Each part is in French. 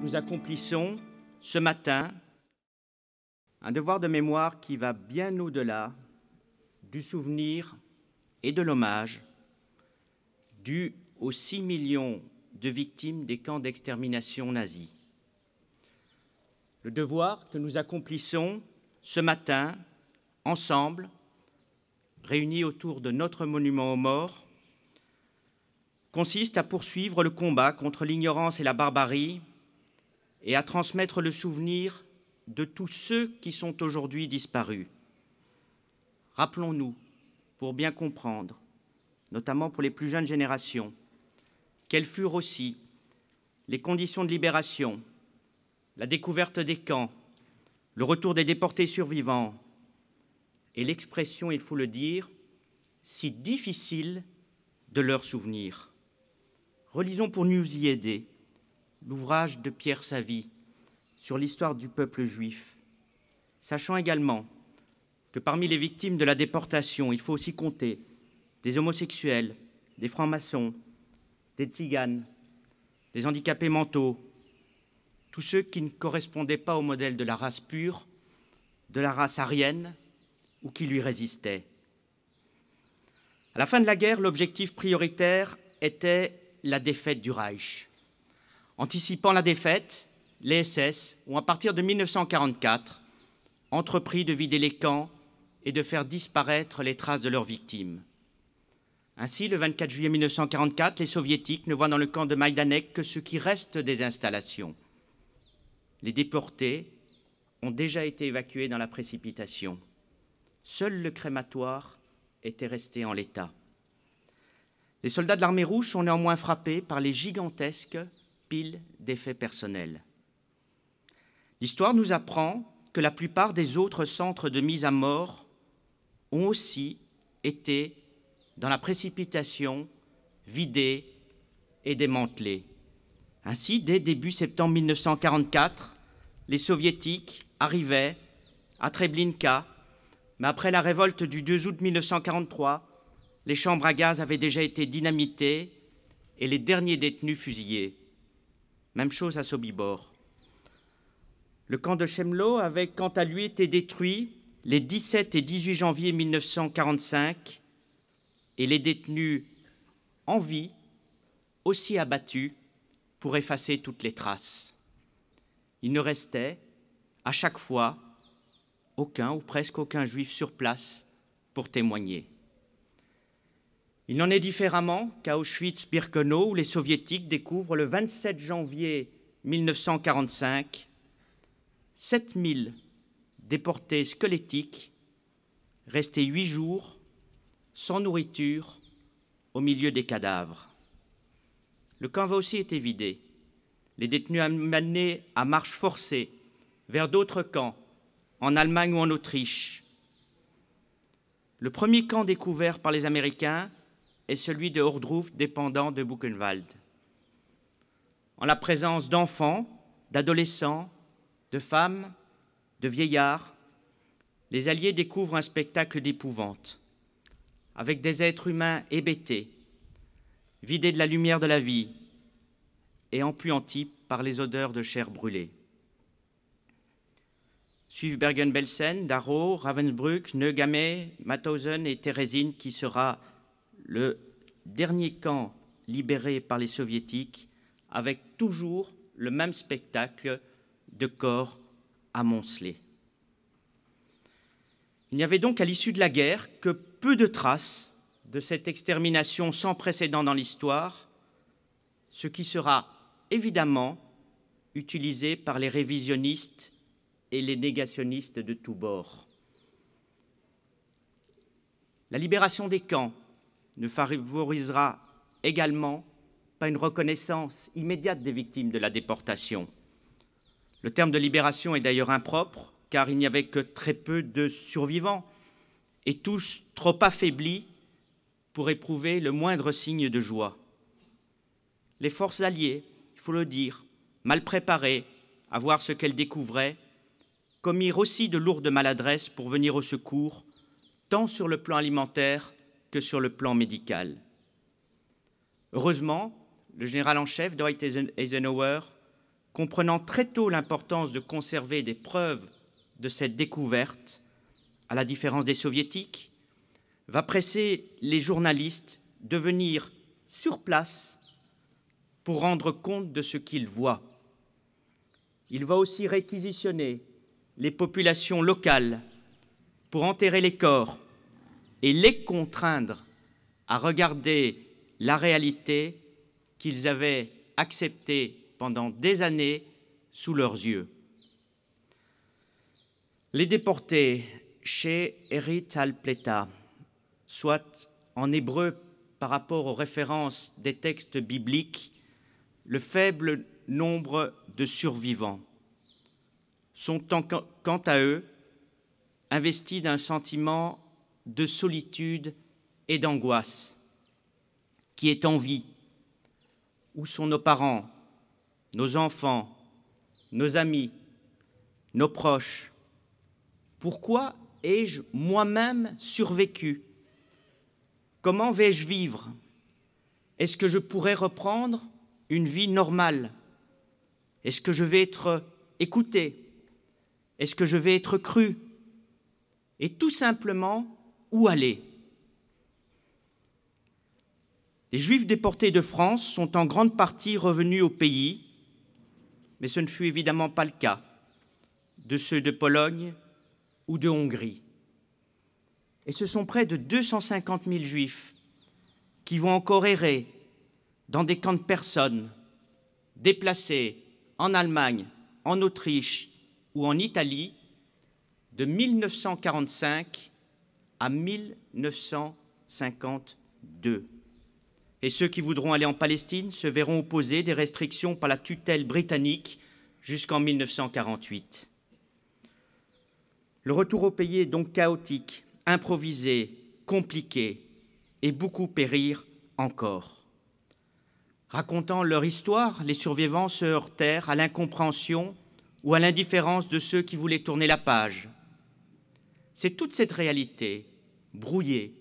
Nous accomplissons ce matin un devoir de mémoire qui va bien au-delà du souvenir et de l'hommage dû aux 6 millions de victimes des camps d'extermination nazis. Le devoir que nous accomplissons ce matin, ensemble, réunis autour de notre monument aux morts, consiste à poursuivre le combat contre l'ignorance et la barbarie et à transmettre le souvenir de tous ceux qui sont aujourd'hui disparus. Rappelons-nous, pour bien comprendre, notamment pour les plus jeunes générations, quelles furent aussi les conditions de libération, la découverte des camps, le retour des déportés survivants et l'expression, il faut le dire, si difficile de leurs souvenirs. Relisons pour nous y aider l'ouvrage de Pierre Savy sur l'histoire du peuple juif, sachant également que parmi les victimes de la déportation, il faut aussi compter des homosexuels, des francs-maçons, des tziganes, des handicapés mentaux, tous ceux qui ne correspondaient pas au modèle de la race pure, de la race aryenne ou qui lui résistaient. À la fin de la guerre, l'objectif prioritaire était la défaite du Reich. Anticipant la défaite, les SS ont, à partir de 1944, entrepris de vider les camps et de faire disparaître les traces de leurs victimes. Ainsi, le 24 juillet 1944, les Soviétiques ne voient dans le camp de Majdanek que ce qui reste des installations. Les déportés ont déjà été évacués dans la précipitation. Seul le crématoire était resté en l'état. Les soldats de l'armée rouge sont néanmoins frappés par les gigantesques piles d'effets personnels. L'histoire nous apprend que la plupart des autres centres de mise à mort ont aussi été, dans la précipitation, vidés et démantelés. Ainsi, dès début septembre 1944, les Soviétiques arrivaient à Treblinka, mais après la révolte du 2 août 1943, les chambres à gaz avaient déjà été dynamitées et les derniers détenus fusillés. Même chose à Sobibor. Le camp de Chemlo avait quant à lui été détruit les 17 et 18 janvier 1945 et les détenus en vie aussi abattus pour effacer toutes les traces. Il ne restait à chaque fois aucun ou presque aucun juif sur place pour témoigner. Il n'en est différemment qu'à Auschwitz-Birkenau, où les Soviétiques découvrent le 27 janvier 1945 7000 déportés squelettiques restés 8 jours sans nourriture au milieu des cadavres. Le camp avait aussi été vidé. Les détenus amenés à marche forcée vers d'autres camps, en Allemagne ou en Autriche. Le premier camp découvert par les Américains est celui de Ohrdruf, dépendant de Buchenwald. En la présence d'enfants, d'adolescents, de femmes, de vieillards, les Alliés découvrent un spectacle d'épouvante, avec des êtres humains hébétés, vidés de la lumière de la vie et empuantis par les odeurs de chair brûlée. Suivent Bergen-Belsen, Dachau, Ravensbrück, Neugamay, Mauthausen et Térésine, qui sera le dernier camp libéré par les Soviétiques, avec toujours le même spectacle de corps amoncelés. Il n'y avait donc à l'issue de la guerre que peu de traces de cette extermination sans précédent dans l'histoire, ce qui sera évidemment utilisé par les révisionnistes et les négationnistes de tous bords. La libération des camps ne favorisera également pas une reconnaissance immédiate des victimes de la déportation. Le terme de libération est d'ailleurs impropre, car il n'y avait que très peu de survivants, et tous trop affaiblis pour éprouver le moindre signe de joie. Les forces alliées, il faut le dire, mal préparées à voir ce qu'elles découvraient, commirent aussi de lourdes maladresses pour venir au secours, tant sur le plan alimentaire que sur le plan médical. Heureusement, le général en chef, Dwight Eisenhower, comprenant très tôt l'importance de conserver des preuves de cette découverte, à la différence des soviétiques, va presser les journalistes de venir sur place pour rendre compte de ce qu'ils voient. Il va aussi réquisitionner les populations locales pour enterrer les corps et les contraindre à regarder la réalité qu'ils avaient acceptée pendant des années sous leurs yeux. Les déportés chez Erit al-Pleta, soit en hébreu par rapport aux références des textes bibliques, le faible nombre de survivants sont quant à eux investis d'un sentiment de solitude et d'angoisse. Qui est en vie? Où sont nos parents, nos enfants, nos amis, nos proches? Pourquoi ai-je moi-même survécu? Comment vais-je vivre? Est-ce que je pourrais reprendre une vie normale? Est-ce que je vais être écouté? Est-ce que je vais être cru? Et tout simplement, où aller? Les Juifs déportés de France sont en grande partie revenus au pays, mais ce ne fut évidemment pas le cas de ceux de Pologne ou de Hongrie. Et ce sont près de 250 000 Juifs qui vont encore errer dans des camps de personnes, déplacés en Allemagne, en Autriche ou en Italie, de 1945 à 1952. Et ceux qui voudront aller en Palestine se verront opposer des restrictions par la tutelle britannique jusqu'en 1948. Le retour au pays est donc chaotique, improvisé, compliqué, et beaucoup périrent encore. Racontant leur histoire, les survivants se heurtèrent à l'incompréhension ou à l'indifférence de ceux qui voulaient tourner la page. C'est toute cette réalité brouillée,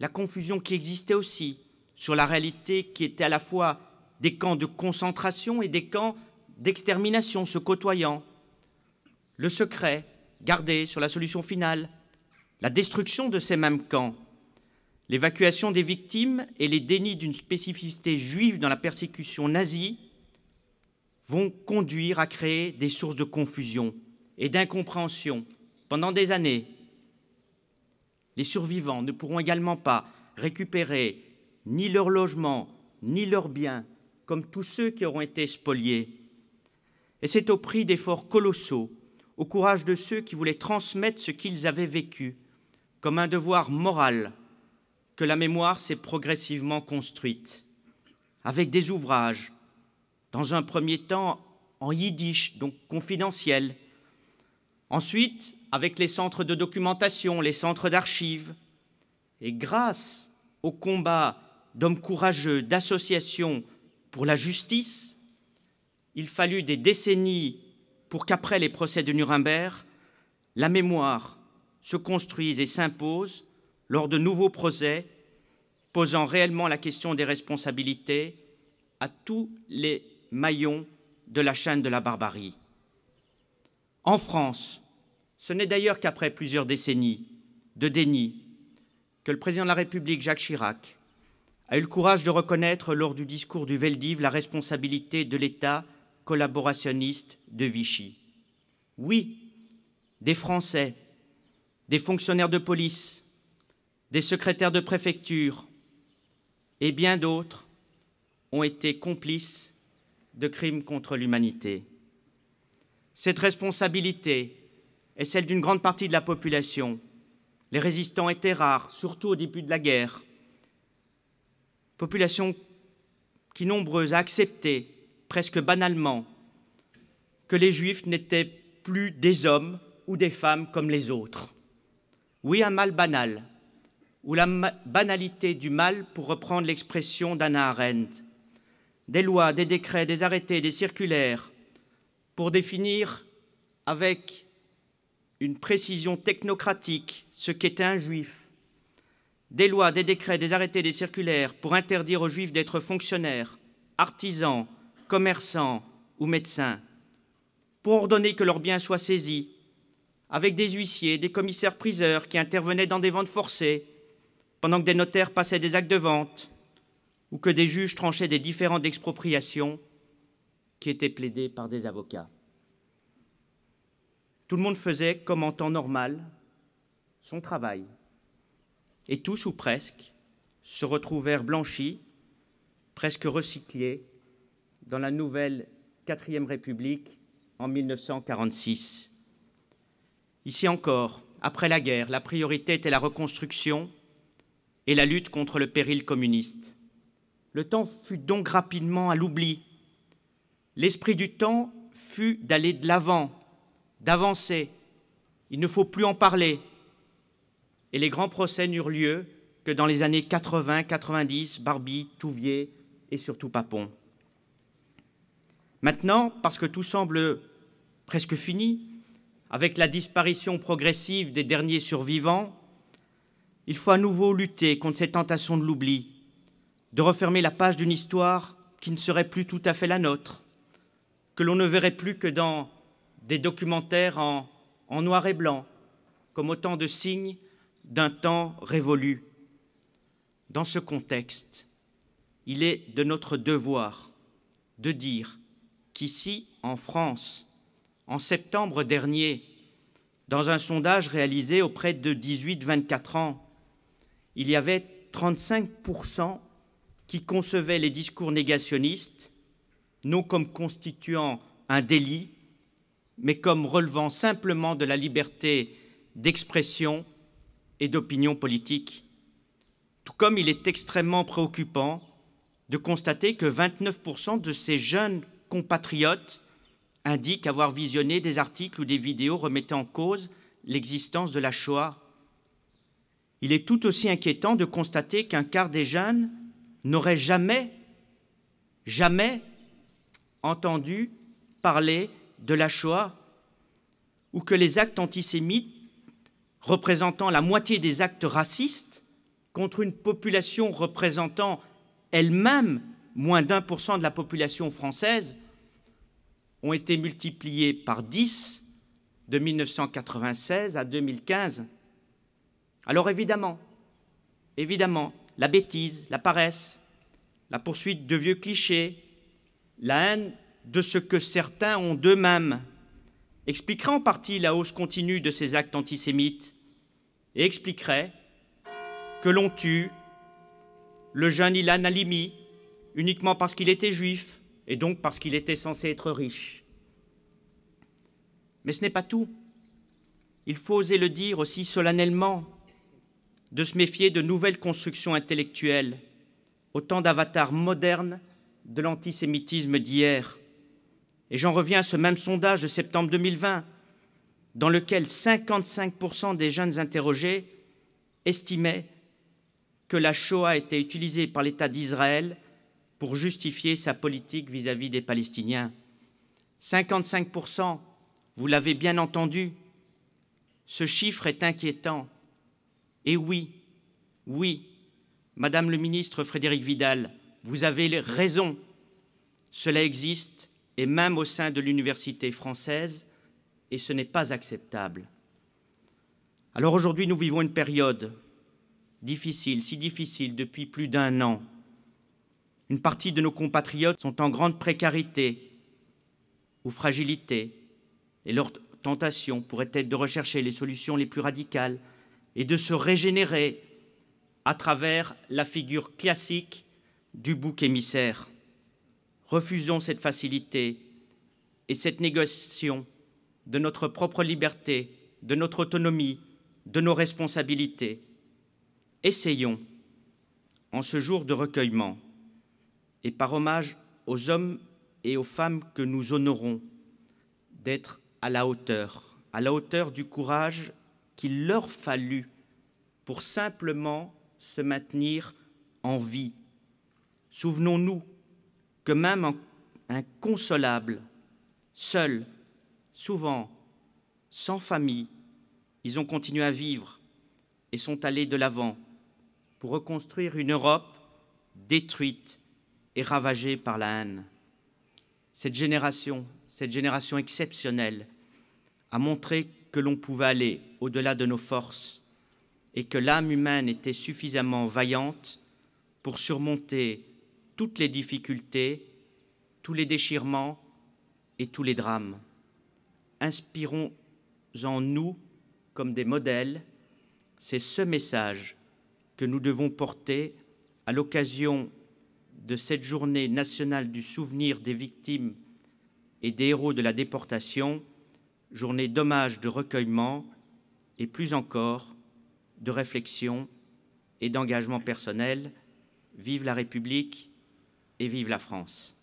la confusion qui existait aussi sur la réalité qui était à la fois des camps de concentration et des camps d'extermination se côtoyant, le secret gardé sur la solution finale, la destruction de ces mêmes camps, l'évacuation des victimes et les dénis d'une spécificité juive dans la persécution nazie vont conduire à créer des sources de confusion et d'incompréhension pendant des années. Les survivants ne pourront également pas récupérer ni leur logement, ni leurs biens, comme tous ceux qui auront été spoliés. Et c'est au prix d'efforts colossaux, au courage de ceux qui voulaient transmettre ce qu'ils avaient vécu, comme un devoir moral, que la mémoire s'est progressivement construite, avec des ouvrages, dans un premier temps en yiddish, donc confidentiel, ensuite avec les centres de documentation, les centres d'archives, et grâce au combat d'hommes courageux, d'associations pour la justice, il fallut des décennies pour qu'après les procès de Nuremberg, la mémoire se construise et s'impose lors de nouveaux procès, posant réellement la question des responsabilités à tous les maillons de la chaîne de la barbarie. En France, ce n'est d'ailleurs qu'après plusieurs décennies de déni que le président de la République, Jacques Chirac, a eu le courage de reconnaître lors du discours du Veldiv la responsabilité de l'État collaborationniste de Vichy. Oui, des Français, des fonctionnaires de police, des secrétaires de préfecture et bien d'autres ont été complices de crimes contre l'humanité. Cette responsabilité est celle d'une grande partie de la population. Les résistants étaient rares, surtout au début de la guerre. Population qui, nombreuse, a accepté, presque banalement, que les Juifs n'étaient plus des hommes ou des femmes comme les autres. Oui, un mal banal, ou la banalité du mal, pour reprendre l'expression d'Hannah Arendt. Des lois, des décrets, des arrêtés, des circulaires, pour définir avec une précision technocratique ce qu'était un juif. Des lois, des décrets, des arrêtés, des circulaires pour interdire aux juifs d'être fonctionnaires, artisans, commerçants, ou médecins, pour ordonner que leurs biens soient saisis, avec des huissiers, des commissaires-priseurs qui intervenaient dans des ventes forcées, pendant que des notaires passaient des actes de vente, ou que des juges tranchaient des différends d'expropriation qui étaient plaidés par des avocats. Tout le monde faisait, comme en temps normal, son travail. Et tous, ou presque, se retrouvèrent blanchis, presque recyclés, dans la nouvelle 4e République en 1946. Ici encore, après la guerre, la priorité était la reconstruction et la lutte contre le péril communiste. Le temps fut donc rapidement à l'oubli. L'esprit du temps fut d'aller de l'avant, d'avancer. Il ne faut plus en parler. Et les grands procès n'eurent lieu que dans les années 80, 90, Barbie, Touvier et surtout Papon. Maintenant, parce que tout semble presque fini, avec la disparition progressive des derniers survivants, il faut à nouveau lutter contre cette tentation de l'oubli, de refermer la page d'une histoire qui ne serait plus tout à fait la nôtre, que l'on ne verrait plus que dans des documentaires en noir et blanc, comme autant de signes d'un temps révolu. Dans ce contexte, il est de notre devoir de dire qu'ici, en France, en septembre dernier, dans un sondage réalisé auprès de 18-24 ans, il y avait 35% qui concevaient les discours négationnistes non comme constituant un délit, mais comme relevant simplement de la liberté d'expression et d'opinion politique. Tout comme il est extrêmement préoccupant de constater que 29% de ces jeunes compatriotes indiquent avoir visionné des articles ou des vidéos remettant en cause l'existence de la Shoah. Il est tout aussi inquiétant de constater qu'un quart des jeunes n'auraient jamais entendu parler de la Shoah, ou que les actes antisémites représentant la moitié des actes racistes contre une population représentant elle-même moins d'1% de la population française ont été multipliés par 10 de 1996 à 2015. Alors évidemment, la bêtise, la paresse, la poursuite de vieux clichés, la haine de ce que certains ont d'eux-mêmes expliquerait en partie la hausse continue de ces actes antisémites et expliquerait que l'on tue le jeune Ilan Halimi uniquement parce qu'il était juif et donc parce qu'il était censé être riche. Mais ce n'est pas tout. Il faut oser le dire aussi solennellement, de se méfier de nouvelles constructions intellectuelles, autant d'avatars modernes de l'antisémitisme d'hier. Et j'en reviens à ce même sondage de septembre 2020, dans lequel 55% des jeunes interrogés estimaient que la Shoah était utilisée par l'État d'Israël pour justifier sa politique vis-à-vis des Palestiniens. 55%, vous l'avez bien entendu, ce chiffre est inquiétant. Et oui, Madame le ministre Frédérique Vidal, vous avez raison, cela existe, et même au sein de l'université française, et ce n'est pas acceptable. Alors aujourd'hui, nous vivons une période difficile, si difficile depuis plus d'1 an. Une partie de nos compatriotes sont en grande précarité ou fragilité, et leur tentation pourrait être de rechercher les solutions les plus radicales et de se régénérer à travers la figure classique du bouc émissaire. Refusons cette facilité et cette négociation de notre propre liberté, de notre autonomie, de nos responsabilités. Essayons, en ce jour de recueillement, et par hommage aux hommes et aux femmes que nous honorons, d'être à la hauteur du courage qu'il leur fallut pour simplement se maintenir en vie. Souvenons-nous que même inconsolables, seuls, souvent sans famille, ils ont continué à vivre et sont allés de l'avant pour reconstruire une Europe détruite et ravagée par la haine. cette génération exceptionnelle, a montré que l'on pouvait aller au-delà de nos forces et que l'âme humaine était suffisamment vaillante pour surmonter toutes les difficultés, tous les déchirements et tous les drames. Inspirons-en nous comme des modèles. C'est ce message que nous devons porter à l'occasion de cette journée nationale du souvenir des victimes et des héros de la déportation, journée d'hommage, de recueillement et plus encore de réflexion et d'engagement personnel. Vive la République et vive la France.